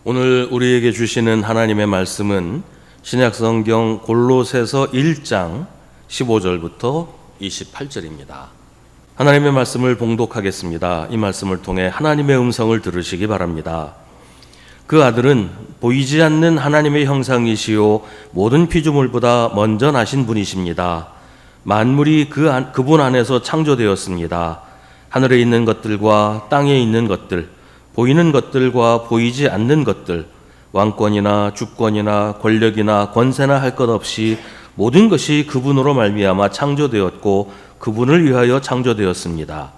오늘 우리에게 주시는 하나님의 말씀은 신약성경 골로새서 1장 15절부터 28절입니다. 하나님의 말씀을 봉독하겠습니다. 이 말씀을 통해 하나님의 음성을 들으시기 바랍니다. 그 아들은 보이지 않는 하나님의 형상이시요 모든 피조물보다 먼저 나신 분이십니다. 만물이 그분 안에서 창조되었습니다. 하늘에 있는 것들과 땅에 있는 것들, 보이는 것들과 보이지 않는 것들, 왕권이나 주권이나 권력이나 권세나 할 것 없이 모든 것이 그분으로 말미암아 창조되었고 그분을 위하여 창조되었습니다.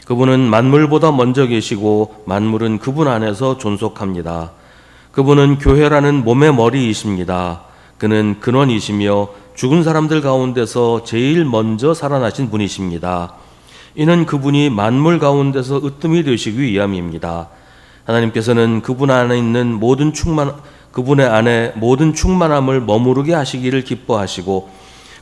그분은 만물보다 먼저 계시고 만물은 그분 안에서 존속합니다. 그분은 교회라는 몸의 머리이십니다. 그는 근원이시며 죽은 사람들 가운데서 제일 먼저 살아나신 분이십니다. 이는 그분이 만물 가운데서 으뜸이 되시기 위함입니다. 하나님께서는 그분의 안에 모든 충만함을 머무르게 하시기를 기뻐하시고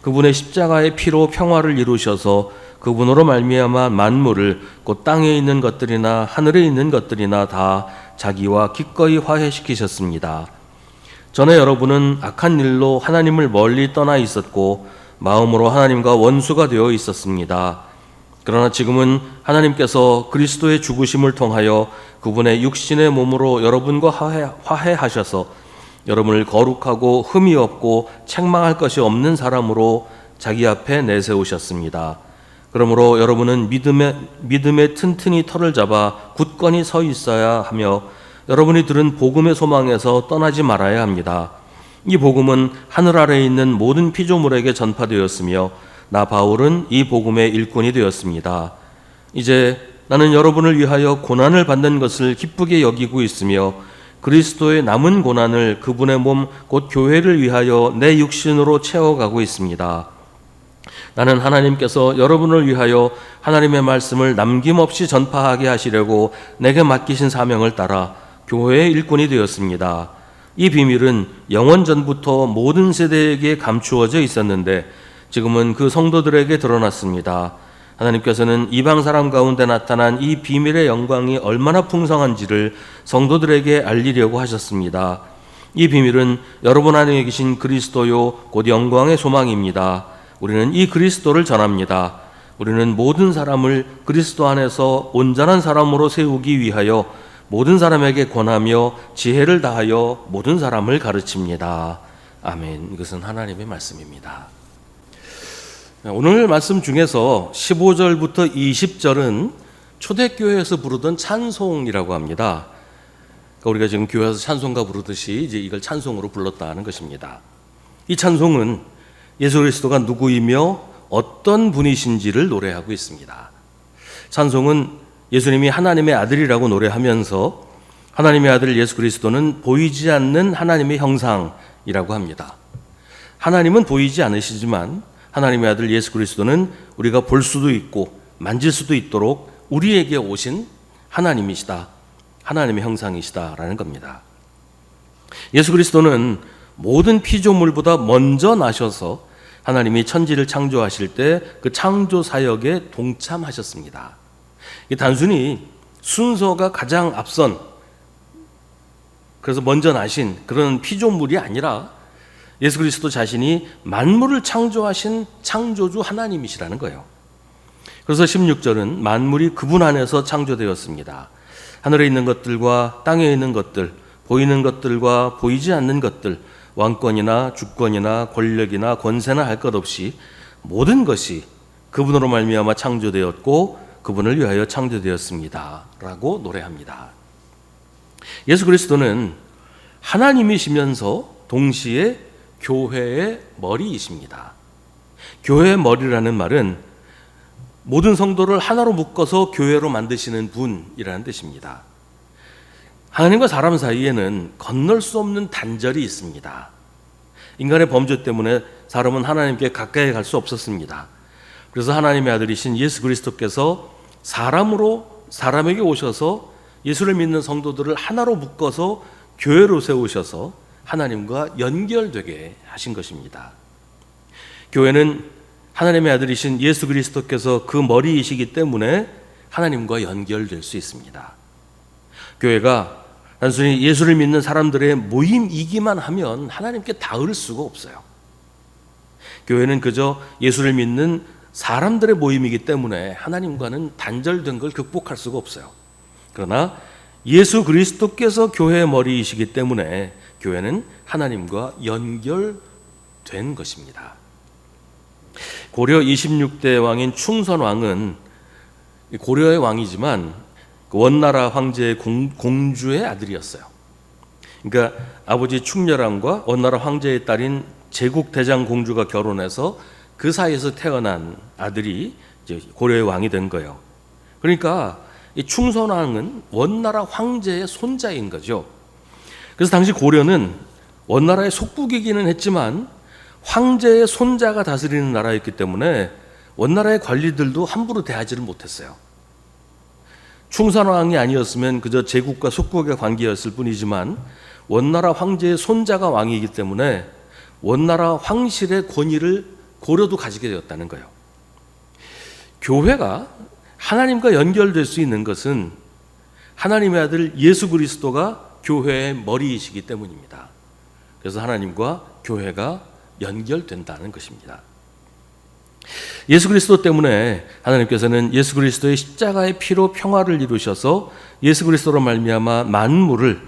그분의 십자가의 피로 평화를 이루셔서 그분으로 말미암아 만물을 곧 땅에 있는 것들이나 하늘에 있는 것들이나 다 자기와 기꺼이 화해시키셨습니다. 전에 여러분은 악한 일로 하나님을 멀리 떠나 있었고 마음으로 하나님과 원수가 되어 있었습니다. 그러나 지금은 하나님께서 그리스도의 죽으심을 통하여 그분의 육신의 몸으로 여러분과 화해하셔서 여러분을 거룩하고 흠이 없고 책망할 것이 없는 사람으로 자기 앞에 내세우셨습니다. 그러므로 여러분은 믿음에 튼튼히 털을 잡아 굳건히 서 있어야 하며 여러분이 들은 복음의 소망에서 떠나지 말아야 합니다. 이 복음은 하늘 아래에 있는 모든 피조물에게 전파되었으며 나 바울은 이 복음의 일꾼이 되었습니다. 이제 나는 여러분을 위하여 고난을 받는 것을 기쁘게 여기고 있으며 그리스도의 남은 고난을 그분의 몸 곧 교회를 위하여 내 육신으로 채워가고 있습니다. 나는 하나님께서 여러분을 위하여 하나님의 말씀을 남김없이 전파하게 하시려고 내게 맡기신 사명을 따라 교회의 일꾼이 되었습니다. 이 비밀은 영원 전부터 모든 세대에게 감추어져 있었는데 지금은 그 성도들에게 드러났습니다. 하나님께서는 이방 사람 가운데 나타난 이 비밀의 영광이 얼마나 풍성한지를 성도들에게 알리려고 하셨습니다. 이 비밀은 여러분 안에 계신 그리스도요 곧 영광의 소망입니다. 우리는 이 그리스도를 전합니다. 우리는 모든 사람을 그리스도 안에서 온전한 사람으로 세우기 위하여 모든 사람에게 권하며 지혜를 다하여 모든 사람을 가르칩니다. 아멘. 이것은 하나님의 말씀입니다. 오늘 말씀 중에서 15절부터 20절은 초대교회에서 부르던 찬송이라고 합니다. 그러니까 우리가 지금 교회에서 찬송가 부르듯이 이제 이걸 찬송으로 불렀다는 것입니다. 이 찬송은 예수 그리스도가 누구이며 어떤 분이신지를 노래하고 있습니다. 찬송은 예수님이 하나님의 아들이라고 노래하면서 하나님의 아들 예수 그리스도는 보이지 않는 하나님의 형상이라고 합니다. 하나님은 보이지 않으시지만 하나님의 아들 예수 그리스도는 우리가 볼 수도 있고 만질 수도 있도록 우리에게 오신 하나님이시다. 하나님의 형상이시다라는 겁니다. 예수 그리스도는 모든 피조물보다 먼저 나셔서 하나님이 천지를 창조하실 때 그 창조 사역에 동참하셨습니다. 단순히 순서가 가장 앞선 그래서 먼저 나신 그런 피조물이 아니라 예수 그리스도 자신이 만물을 창조하신 창조주 하나님이시라는 거예요. 그래서 16절은 만물이 그분 안에서 창조되었습니다. 하늘에 있는 것들과 땅에 있는 것들, 보이는 것들과 보이지 않는 것들, 왕권이나 주권이나 권력이나 권세나 할 것 없이 모든 것이 그분으로 말미암아 창조되었고 그분을 위하여 창조되었습니다. 라고 노래합니다. 예수 그리스도는 하나님이시면서 동시에 교회의 머리이십니다. 교회의 머리라는 말은 모든 성도를 하나로 묶어서 교회로 만드시는 분이라는 뜻입니다. 하나님과 사람 사이에는 건널 수 없는 단절이 있습니다. 인간의 범죄 때문에 사람은 하나님께 가까이 갈 수 없었습니다. 그래서 하나님의 아들이신 예수 그리스도께서 사람으로 사람에게 오셔서 예수를 믿는 성도들을 하나로 묶어서 교회로 세우셔서 하나님과 연결되게 하신 것입니다. 교회는 하나님의 아들이신 예수 그리스도께서 그 머리이시기 때문에 하나님과 연결될 수 있습니다. 교회가 단순히 예수를 믿는 사람들의 모임이기만 하면 하나님께 닿을 수가 없어요. 교회는 그저 예수를 믿는 사람들의 모임이기 때문에 하나님과는 단절된 걸 극복할 수가 없어요. 그러나 예수 그리스도께서 교회의 머리이시기 때문에 교회는 하나님과 연결된 것입니다. 고려 26대 왕인 충선왕은 고려의 왕이지만 원나라 황제의 공주의 아들이었어요. 그러니까 아버지 충렬왕과 원나라 황제의 딸인 제국대장 공주가 결혼해서 그 사이에서 태어난 아들이 이제 고려의 왕이 된 거예요. 그러니까 이 충선왕은 원나라 황제의 손자인 거죠. 그래서 당시 고려는 원나라의 속국이기는 했지만 황제의 손자가 다스리는 나라였기 때문에 원나라의 관리들도 함부로 대하지를 못했어요. 충선왕이 아니었으면 그저 제국과 속국의 관계였을 뿐이지만 원나라 황제의 손자가 왕이기 때문에 원나라 황실의 권위를 고려도 가지게 되었다는 거예요. 교회가 하나님과 연결될 수 있는 것은 하나님의 아들 예수 그리스도가 교회의 머리이시기 때문입니다. 그래서 하나님과 교회가 연결된다는 것입니다. 예수 그리스도 때문에 하나님께서는 예수 그리스도의 십자가의 피로 평화를 이루셔서 예수 그리스도로 말미암아 만물을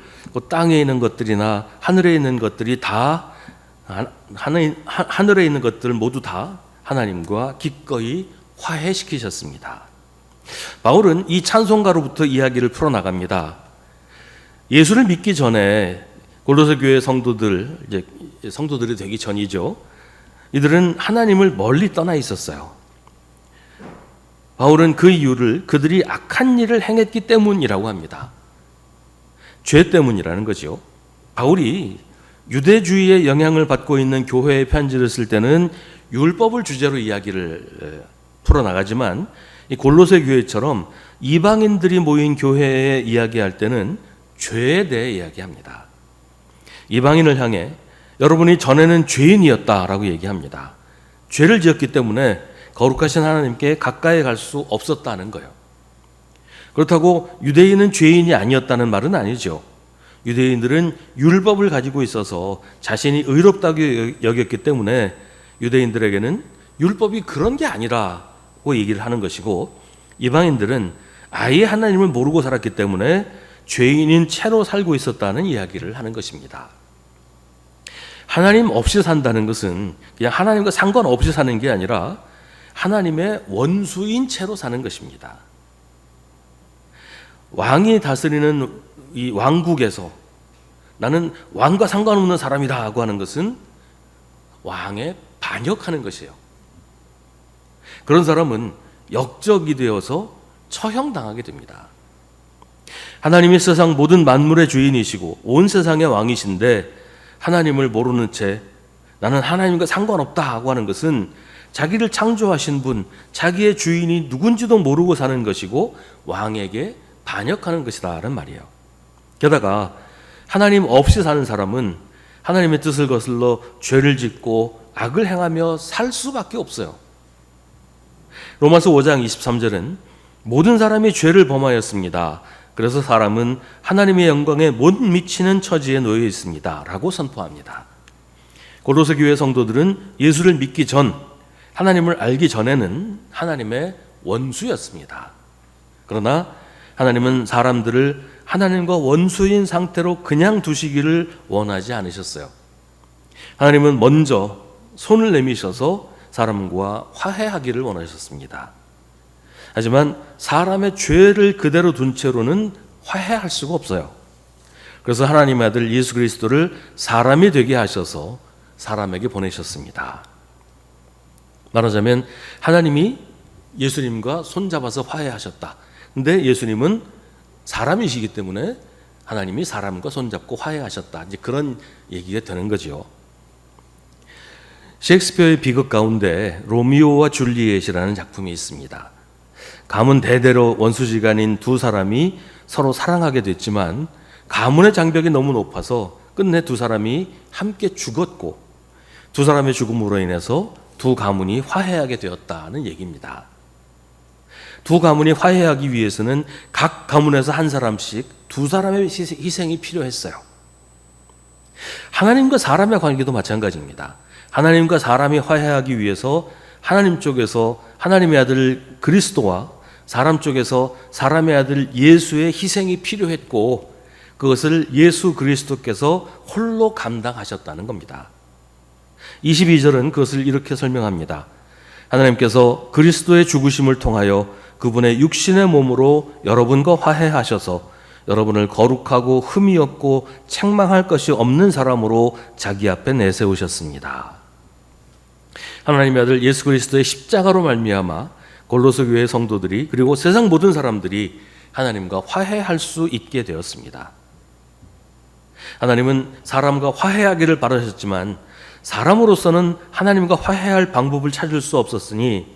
땅에 있는 것들이나 하늘에 있는 것들이 다 하늘에 있는 것들 모두 다 하나님과 기꺼이 화해시키셨습니다. 바울은 이 찬송가로부터 이야기를 풀어나갑니다. 예수를 믿기 전에 골로새 교회 성도들, 이제 성도들이 되기 전이죠. 이들은 하나님을 멀리 떠나 있었어요. 바울은 그 이유를 그들이 악한 일을 행했기 때문이라고 합니다. 죄 때문이라는 거죠. 바울이 유대주의의 영향을 받고 있는 교회에 편지를 쓸 때는 율법을 주제로 이야기를 풀어나가지만 이 골로새 교회처럼 이방인들이 모인 교회에 이야기할 때는 죄에 대해 이야기합니다. 이방인을 향해 여러분이 전에는 죄인이었다라고 얘기합니다. 죄를 지었기 때문에 거룩하신 하나님께 가까이 갈 수 없었다는 거예요. 그렇다고 유대인은 죄인이 아니었다는 말은 아니죠. 유대인들은 율법을 가지고 있어서 자신이 의롭다고 여겼기 때문에 유대인들에게는 율법이 그런 게 아니라고 얘기를 하는 것이고, 이방인들은 아예 하나님을 모르고 살았기 때문에 죄인인 채로 살고 있었다는 이야기를 하는 것입니다. 하나님 없이 산다는 것은 그냥 하나님과 상관없이 사는 게 아니라 하나님의 원수인 채로 사는 것입니다. 왕이 다스리는 이 왕국에서 나는 왕과 상관없는 사람이다 하고 하는 것은 왕에 반역하는 것이에요. 그런 사람은 역적이 되어서 처형당하게 됩니다. 하나님이 세상 모든 만물의 주인이시고 온 세상의 왕이신데 하나님을 모르는 채 나는 하나님과 상관없다 하고 하는 것은 자기를 창조하신 분, 자기의 주인이 누군지도 모르고 사는 것이고 왕에게 반역하는 것이다라는 말이에요. 게다가 하나님 없이 사는 사람은 하나님의 뜻을 거슬러 죄를 짓고 악을 행하며 살 수밖에 없어요. 로마서 5장 23절은 모든 사람이 죄를 범하였습니다. 그래서 사람은 하나님의 영광에 못 미치는 처지에 놓여 있습니다 라고 선포합니다. 고로새 교회 성도들은 예수를 믿기 전, 하나님을 알기 전에는 하나님의 원수였습니다. 그러나 하나님은 사람들을 하나님과 원수인 상태로 그냥 두시기를 원하지 않으셨어요. 하나님은 먼저 손을 내미셔서 사람과 화해하기를 원하셨습니다. 하지만 사람의 죄를 그대로 둔 채로는 화해할 수가 없어요. 그래서 하나님의 아들 예수 그리스도를 사람이 되게 하셔서 사람에게 보내셨습니다. 말하자면 하나님이 예수님과 손잡아서 화해하셨다. 근데 예수님은 사람이시기 때문에 하나님이 사람과 손잡고 화해하셨다. 이제 그런 얘기가 되는 거죠. 셰익스피어의 비극 가운데 로미오와 줄리엣이라는 작품이 있습니다. 가문 대대로 원수지간인 두 사람이 서로 사랑하게 됐지만 가문의 장벽이 너무 높아서 끝내 두 사람이 함께 죽었고 두 사람의 죽음으로 인해서 두 가문이 화해하게 되었다는 얘기입니다. 두 가문이 화해하기 위해서는 각 가문에서 한 사람씩 두 사람의 희생이 필요했어요. 하나님과 사람의 관계도 마찬가지입니다. 하나님과 사람이 화해하기 위해서 하나님 쪽에서 하나님의 아들 그리스도와 사람 쪽에서 사람의 아들 예수의 희생이 필요했고, 그것을 예수 그리스도께서 홀로 감당하셨다는 겁니다. 22절은 그것을 이렇게 설명합니다. 하나님께서 그리스도의 죽으심을 통하여 그분의 육신의 몸으로 여러분과 화해하셔서 여러분을 거룩하고 흠이 없고 책망할 것이 없는 사람으로 자기 앞에 내세우셨습니다. 하나님의 아들 예수 그리스도의 십자가로 말미암아 골로새 교회 성도들이, 그리고 세상 모든 사람들이 하나님과 화해할 수 있게 되었습니다. 하나님은 사람과 화해하기를 바라셨지만 사람으로서는 하나님과 화해할 방법을 찾을 수 없었으니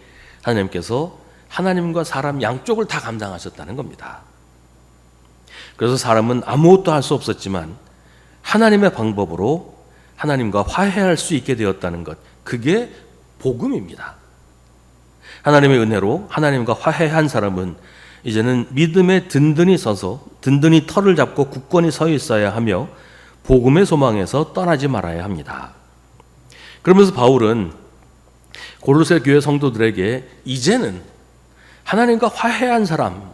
하나님께서 하나님과 사람 양쪽을 다 감당하셨다는 겁니다. 그래서 사람은 아무것도 할 수 없었지만 하나님의 방법으로 하나님과 화해할 수 있게 되었다는 것, 그게 복음입니다. 하나님의 은혜로 하나님과 화해한 사람은 이제는 믿음에 든든히 서서 든든히 털을 잡고 굳건히 서 있어야 하며 복음의 소망에서 떠나지 말아야 합니다. 그러면서 바울은 골로새 교회 성도들에게 이제는 하나님과 화해한 사람,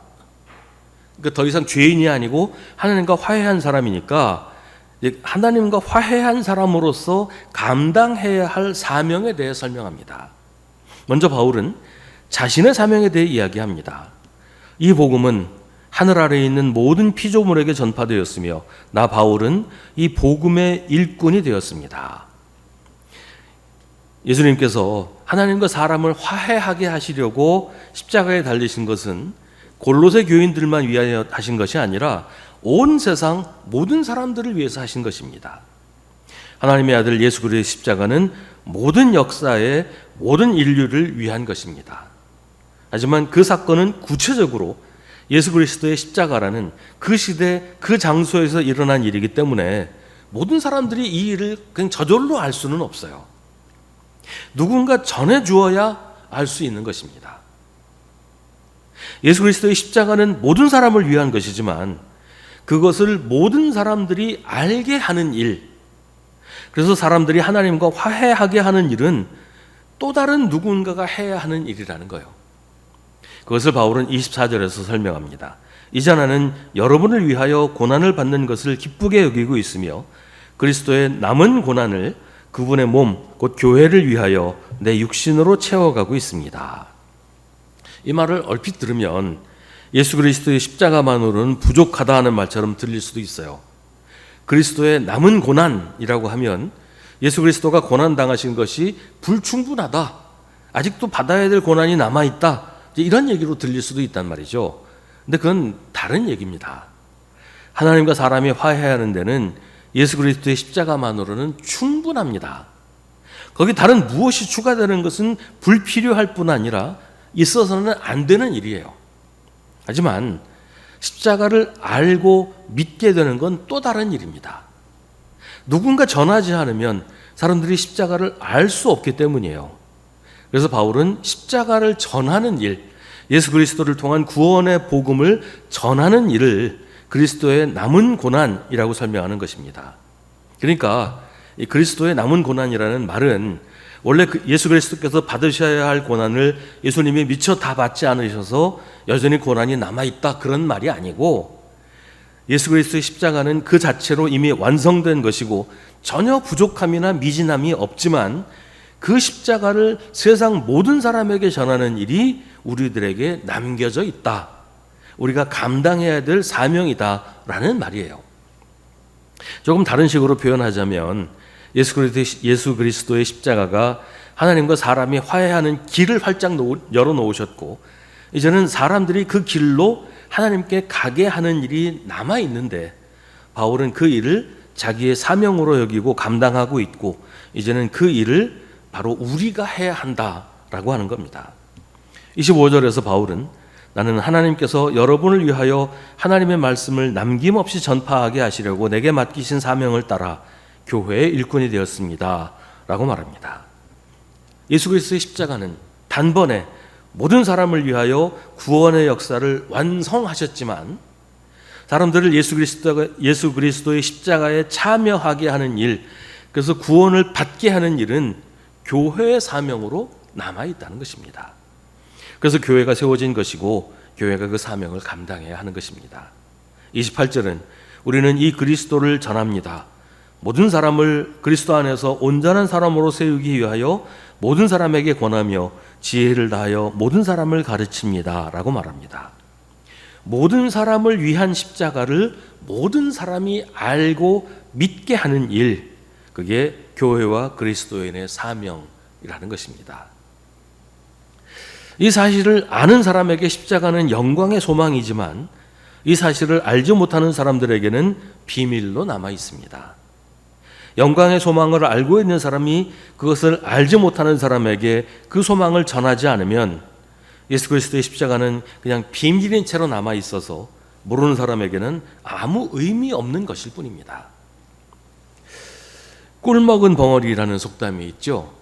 그러니까 더 이상 죄인이 아니고 하나님과 화해한 사람이니까 하나님과 화해한 사람으로서 감당해야 할 사명에 대해 설명합니다. 먼저 바울은 자신의 사명에 대해 이야기합니다. 이 복음은 하늘 아래에 있는 모든 피조물에게 전파되었으며 나 바울은 이 복음의 일꾼이 되었습니다. 예수님께서 하나님과 사람을 화해하게 하시려고 십자가에 달리신 것은 골로새 교인들만 위하여 하신 것이 아니라 온 세상 모든 사람들을 위해서 하신 것입니다. 하나님의 아들 예수 그리스도의 십자가는 모든 역사의 모든 인류를 위한 것입니다. 하지만 그 사건은 구체적으로 예수 그리스도의 십자가라는 그 시대 그 장소에서 일어난 일이기 때문에 모든 사람들이 이 일을 그냥 저절로 알 수는 없어요. 누군가 전해주어야 알 수 있는 것입니다. 예수 그리스도의 십자가는 모든 사람을 위한 것이지만 그것을 모든 사람들이 알게 하는 일, 그래서 사람들이 하나님과 화해하게 하는 일은 또 다른 누군가가 해야 하는 일이라는 거예요. 그것을 바울은 24절에서 설명합니다. 이제 나는 여러분을 위하여 고난을 받는 것을 기쁘게 여기고 있으며 그리스도의 남은 고난을 그분의 몸, 곧 교회를 위하여 내 육신으로 채워가고 있습니다. 이 말을 얼핏 들으면 예수 그리스도의 십자가만으로는 부족하다 하는 말처럼 들릴 수도 있어요. 그리스도의 남은 고난이라고 하면 예수 그리스도가 고난당하신 것이 불충분하다, 아직도 받아야 될 고난이 남아있다, 이런 얘기로 들릴 수도 있단 말이죠. 근데 그건 다른 얘기입니다. 하나님과 사람이 화해하는 데는 예수 그리스도의 십자가만으로는 충분합니다. 거기 다른 무엇이 추가되는 것은 불필요할 뿐 아니라 있어서는 안 되는 일이에요. 하지만 십자가를 알고 믿게 되는 건 또 다른 일입니다. 누군가 전하지 않으면 사람들이 십자가를 알 수 없기 때문이에요. 그래서 바울은 십자가를 전하는 일, 예수 그리스도를 통한 구원의 복음을 전하는 일을 그리스도의 남은 고난이라고 설명하는 것입니다. 그러니까 이 그리스도의 남은 고난이라는 말은 원래 예수 그리스도께서 받으셔야 할 고난을 예수님이 미처 다 받지 않으셔서 여전히 고난이 남아있다, 그런 말이 아니고 예수 그리스도의 십자가는 그 자체로 이미 완성된 것이고 전혀 부족함이나 미진함이 없지만 그 십자가를 세상 모든 사람에게 전하는 일이 우리들에게 남겨져 있다, 우리가 감당해야 될 사명이다라는 말이에요. 조금 다른 식으로 표현하자면 예수 그리스도의 십자가가 하나님과 사람이 화해하는 길을 활짝 열어놓으셨고 이제는 사람들이 그 길로 하나님께 가게 하는 일이 남아있는데 바울은 그 일을 자기의 사명으로 여기고 감당하고 있고 이제는 그 일을 바로 우리가 해야 한다라고 하는 겁니다. 25절에서 바울은 나는 하나님께서 여러분을 위하여 하나님의 말씀을 남김없이 전파하게 하시려고 내게 맡기신 사명을 따라 교회의 일꾼이 되었습니다 라고 말합니다. 예수 그리스도의 십자가는 단번에 모든 사람을 위하여 구원의 역사를 완성하셨지만 사람들을 예수 그리스도의 십자가에 참여하게 하는 일, 그래서 구원을 받게 하는 일은 교회의 사명으로 남아있다는 것입니다. 그래서 교회가 세워진 것이고 교회가 그 사명을 감당해야 하는 것입니다. 28절은 우리는 이 그리스도를 전합니다. 모든 사람을 그리스도 안에서 온전한 사람으로 세우기 위하여 모든 사람에게 권하며 지혜를 다하여 모든 사람을 가르칩니다 라고 말합니다. 모든 사람을 위한 십자가를 모든 사람이 알고 믿게 하는 일, 그게 교회와 그리스도인의 사명이라는 것입니다. 이 사실을 아는 사람에게 십자가는 영광의 소망이지만 이 사실을 알지 못하는 사람들에게는 비밀로 남아 있습니다. 영광의 소망을 알고 있는 사람이 그것을 알지 못하는 사람에게 그 소망을 전하지 않으면 예수 그리스도의 십자가는 그냥 비밀인 채로 남아 있어서 모르는 사람에게는 아무 의미 없는 것일 뿐입니다. 꿀 먹은 벙어리라는 속담이 있죠.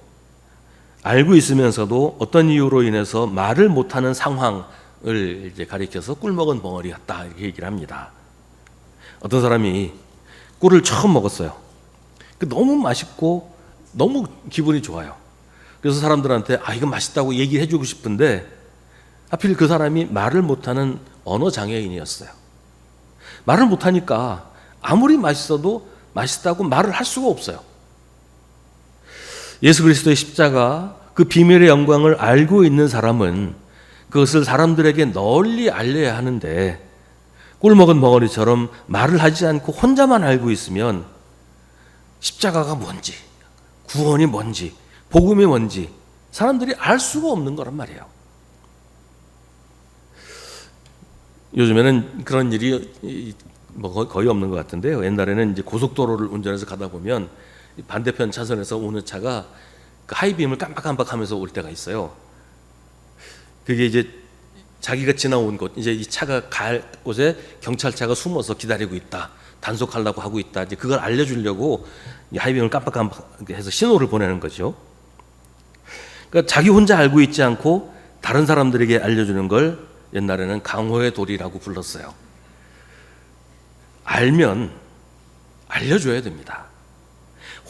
알고 있으면서도 어떤 이유로 인해서 말을 못하는 상황을 이제 가리켜서 꿀 먹은 벙어리 같다 이렇게 얘기를 합니다. 어떤 사람이 꿀을 처음 먹었어요. 너무 맛있고 너무 기분이 좋아요. 그래서 사람들한테 이거 맛있다고 얘기를 해주고 싶은데 하필 그 사람이 말을 못하는 언어 장애인이었어요. 말을 못하니까 아무리 맛있어도 맛있다고 말을 할 수가 없어요. 예수 그리스도의 십자가 그 비밀의 영광을 알고 있는 사람은 그것을 사람들에게 널리 알려야 하는데 꿀 먹은 벙어리처럼 말을 하지 않고 혼자만 알고 있으면 십자가가 뭔지, 구원이 뭔지, 복음이 뭔지 사람들이 알 수가 없는 거란 말이에요. 요즘에는 그런 일이 거의 없는 것 같은데요. 옛날에는 이제 고속도로를 운전해서 가다 보면 반대편 차선에서 오는 차가 그 하이빔을 깜빡깜빡하면서 올 때가 있어요. 그게 이제 자기가 지나온 곳, 이제 이 차가 갈 곳에 경찰차가 숨어서 기다리고 있다, 단속하려고 하고 있다. 이제 그걸 알려주려고 하이빔을 깜빡깜빡해서 신호를 보내는 거죠. 그러니까 자기 혼자 알고 있지 않고 다른 사람들에게 알려주는 걸 옛날에는 강호의 도리라고 불렀어요. 알면 알려줘야 됩니다.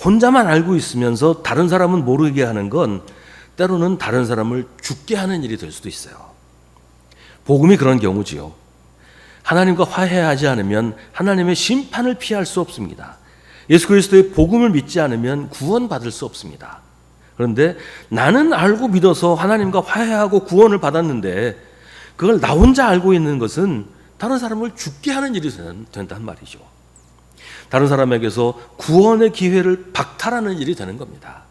혼자만 알고 있으면서 다른 사람은 모르게 하는 건 때로는 다른 사람을 죽게 하는 일이 될 수도 있어요. 복음이 그런 경우지요. 하나님과 화해하지 않으면 하나님의 심판을 피할 수 없습니다. 예수 그리스도의 복음을 믿지 않으면 구원받을 수 없습니다. 그런데 나는 알고 믿어서 하나님과 화해하고 구원을 받았는데 그걸 나 혼자 알고 있는 것은 다른 사람을 죽게 하는 일이 된단 말이죠. 다른 사람에게서 구원의 기회를 박탈하는 일이 되는 겁니다.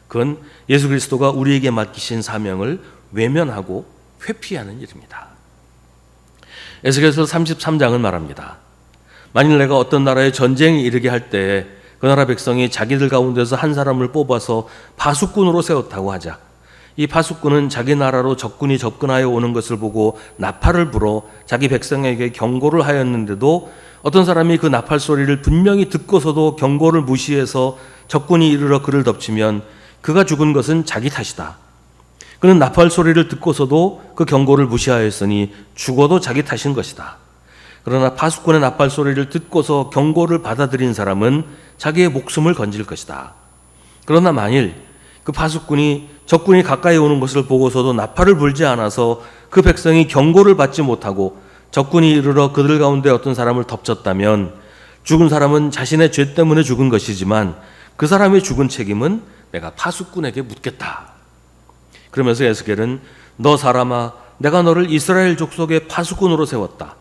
그건 예수 그리스도가 우리에게 맡기신 사명을 외면하고 회피하는 일입니다. 에스겔서 33장은 말합니다. 만일 내가 어떤 나라에 전쟁이 이르게 할 때 그 나라 백성이 자기들 가운데서 한 사람을 뽑아서 파수꾼으로 세웠다고 하자. 이 파수꾼은 자기 나라로 적군이 접근하여 오는 것을 보고 나팔을 불어 자기 백성에게 경고를 하였는데도 어떤 사람이 그 나팔 소리를 분명히 듣고서도 경고를 무시해서 적군이 이르러 그를 덮치면 그가 죽은 것은 자기 탓이다. 그는 나팔 소리를 듣고서도 그 경고를 무시하였으니 죽어도 자기 탓인 것이다. 그러나 파수꾼의 나팔 소리를 듣고서 경고를 받아들인 사람은 자기의 목숨을 건질 것이다. 그러나 만일 그 파수꾼이 적군이 가까이 오는 것을 보고서도 나팔을 불지 않아서 그 백성이 경고를 받지 못하고 적군이 이르러 그들 가운데 어떤 사람을 덮쳤다면 죽은 사람은 자신의 죄 때문에 죽은 것이지만 그 사람의 죽은 책임은 내가 파수꾼에게 묻겠다. 그러면서 에스겔은 너 사람아, 내가 너를 이스라엘 족속의 파수꾼으로 세웠다.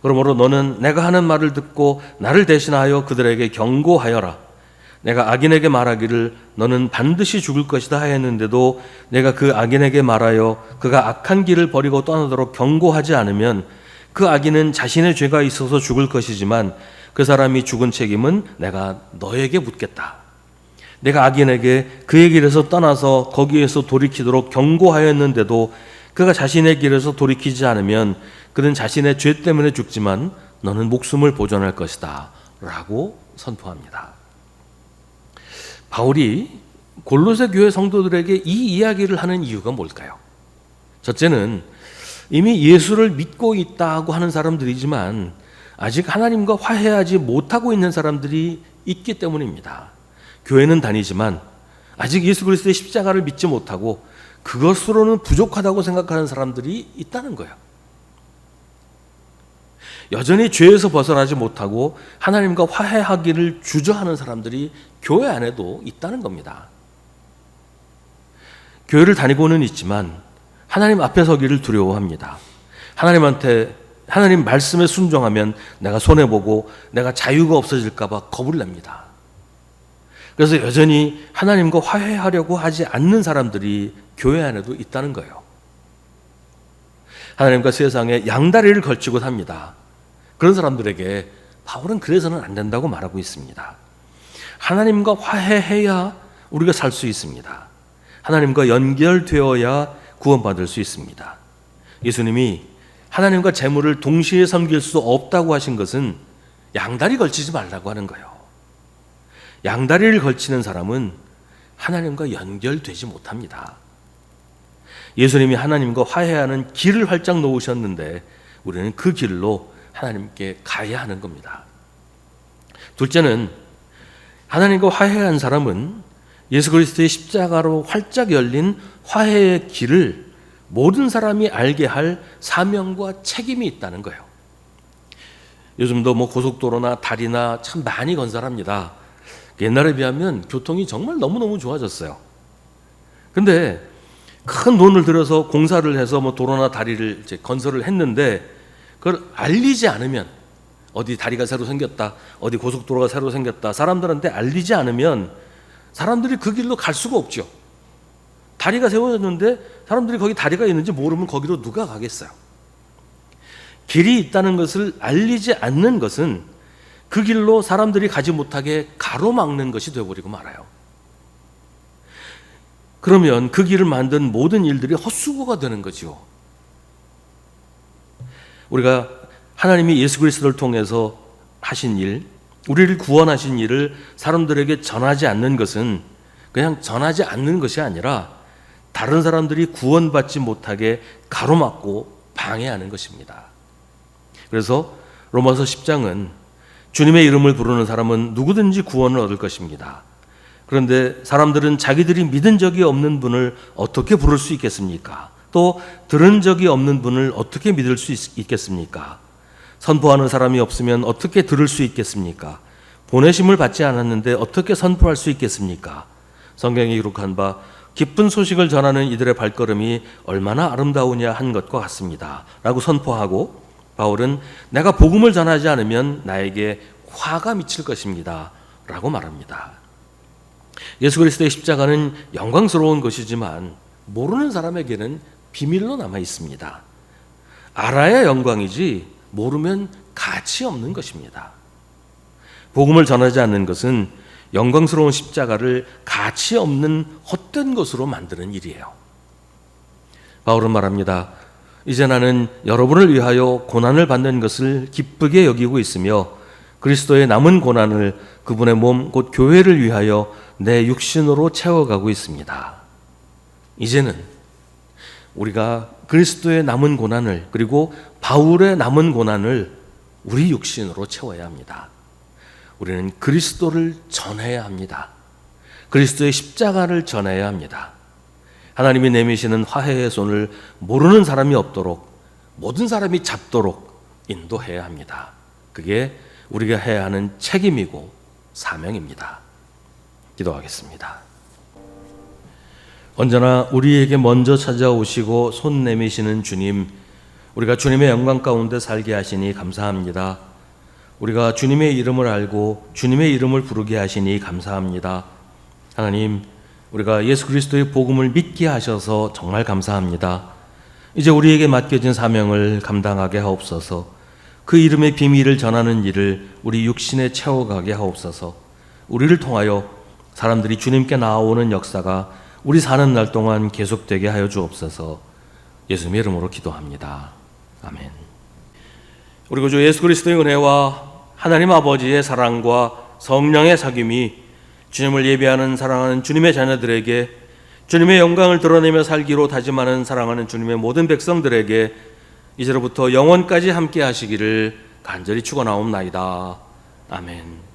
그러므로 너는 내가 하는 말을 듣고 나를 대신하여 그들에게 경고하여라. 내가 악인에게 말하기를 너는 반드시 죽을 것이다 하였는데도 내가 그 악인에게 말하여 그가 악한 길을 버리고 떠나도록 경고하지 않으면 그 악인은 자신의 죄가 있어서 죽을 것이지만 그 사람이 죽은 책임은 내가 너에게 묻겠다. 내가 악인에게 그의 길에서 떠나서 거기에서 돌이키도록 경고하였는데도 그가 자신의 길에서 돌이키지 않으면 그는 자신의 죄 때문에 죽지만 너는 목숨을 보존할 것이다 라고 선포합니다. 바울이 골로새 교회 성도들에게 이 이야기를 하는 이유가 뭘까요? 첫째는 이미 예수를 믿고 있다고 하는 사람들이지만 아직 하나님과 화해하지 못하고 있는 사람들이 있기 때문입니다. 교회는 다니지만 아직 예수 그리스도의 십자가를 믿지 못하고 그것으로는 부족하다고 생각하는 사람들이 있다는 거예요. 여전히 죄에서 벗어나지 못하고 하나님과 화해하기를 주저하는 사람들이 교회 안에도 있다는 겁니다. 교회를 다니고는 있지만 하나님 앞에 서기를 두려워합니다. 하나님 말씀에 순종하면 내가 손해보고 내가 자유가 없어질까 봐 겁을 냅니다. 그래서 여전히 하나님과 화해하려고 하지 않는 사람들이 교회 안에도 있다는 거예요. 하나님과 세상에 양다리를 걸치고 삽니다. 그런 사람들에게 바울은 그래서는 안 된다고 말하고 있습니다. 하나님과 화해해야 우리가 살 수 있습니다. 하나님과 연결되어야 구원받을 수 있습니다. 예수님이 하나님과 재물을 동시에 섬길 수 없다고 하신 것은 양다리 걸치지 말라고 하는 거예요. 양다리를 걸치는 사람은 하나님과 연결되지 못합니다. 예수님이 하나님과 화해하는 길을 활짝 놓으셨는데 우리는 그 길로 하나님께 가야 하는 겁니다. 둘째는 하나님과 화해한 사람은 예수 그리스도의 십자가로 활짝 열린 화해의 길을 모든 사람이 알게 할 사명과 책임이 있다는 거예요. 요즘도 고속도로나 다리나 참 많이 건설합니다. 옛날에 비하면 교통이 정말 너무너무 좋아졌어요. 근데 큰 돈을 들여서 공사를 해서 도로나 다리를 이제 건설을 했는데 그걸 알리지 않으면 어디 다리가 새로 생겼다, 어디 고속도로가 새로 생겼다, 사람들한테 알리지 않으면 사람들이 그 길로 갈 수가 없죠. 다리가 세워졌는데 사람들이 거기 다리가 있는지 모르면 거기로 누가 가겠어요. 길이 있다는 것을 알리지 않는 것은 그 길로 사람들이 가지 못하게 가로막는 것이 되어버리고 말아요. 그러면 그 길을 만든 모든 일들이 헛수고가 되는 거죠. 우리가 하나님이 예수 그리스도를 통해서 하신 일, 우리를 구원하신 일을 사람들에게 전하지 않는 것은 그냥 전하지 않는 것이 아니라 다른 사람들이 구원받지 못하게 가로막고 방해하는 것입니다. 그래서 로마서 10장은 주님의 이름을 부르는 사람은 누구든지 구원을 얻을 것입니다. 그런데 사람들은 자기들이 믿은 적이 없는 분을 어떻게 부를 수 있겠습니까? 또 들은 적이 없는 분을 어떻게 믿을 수 있겠습니까? 선포하는 사람이 없으면 어떻게 들을 수 있겠습니까? 보내심을 받지 않았는데 어떻게 선포할 수 있겠습니까? 성경에 기록한 바 기쁜 소식을 전하는 이들의 발걸음이 얼마나 아름다우냐 한 것과 같습니다. 라고 선포하고 바울은 내가 복음을 전하지 않으면 나에게 화가 미칠 것입니다. 라고 말합니다. 예수 그리스도의 십자가는 영광스러운 것이지만 모르는 사람에게는 비밀로 남아 있습니다. 알아야 영광이지 모르면 가치 없는 것입니다. 복음을 전하지 않는 것은 영광스러운 십자가를 가치 없는 헛된 것으로 만드는 일이에요. 바울은 말합니다. 이제 나는 여러분을 위하여 고난을 받는 것을 기쁘게 여기고 있으며 그리스도의 남은 고난을 그분의 몸 곧 교회를 위하여 내 육신으로 채워가고 있습니다. 이제는 우리가 그리스도의 남은 고난을 그리고 바울의 남은 고난을 우리 육신으로 채워야 합니다. 우리는 그리스도를 전해야 합니다. 그리스도의 십자가를 전해야 합니다. 하나님이 내미시는 화해의 손을 모르는 사람이 없도록 모든 사람이 잡도록 인도해야 합니다. 그게 우리가 해야 하는 책임이고 사명입니다. 기도하겠습니다. 언제나 우리에게 먼저 찾아오시고 손 내미시는 주님, 우리가 주님의 영광 가운데 살게 하시니 감사합니다. 우리가 주님의 이름을 알고 주님의 이름을 부르게 하시니 감사합니다. 하나님, 우리가 예수 그리스도의 복음을 믿게 하셔서 정말 감사합니다. 이제 우리에게 맡겨진 사명을 감당하게 하옵소서. 그 이름의 비밀을 전하는 일을 우리 육신에 채워가게 하옵소서. 우리를 통하여 사람들이 주님께 나아오는 역사가 우리 사는 날 동안 계속되게 하여 주옵소서. 예수님의 이름으로 기도합니다. 아멘. 우리 구주 예수 그리스도의 은혜와 하나님 아버지의 사랑과 성령의 사귐이 주님을 예배하는 사랑하는 주님의 자녀들에게 주님의 영광을 드러내며 살기로 다짐하는 사랑하는 주님의 모든 백성들에게 이제로부터 영원까지 함께 하시기를 간절히 축원하옵나이다. 아멘.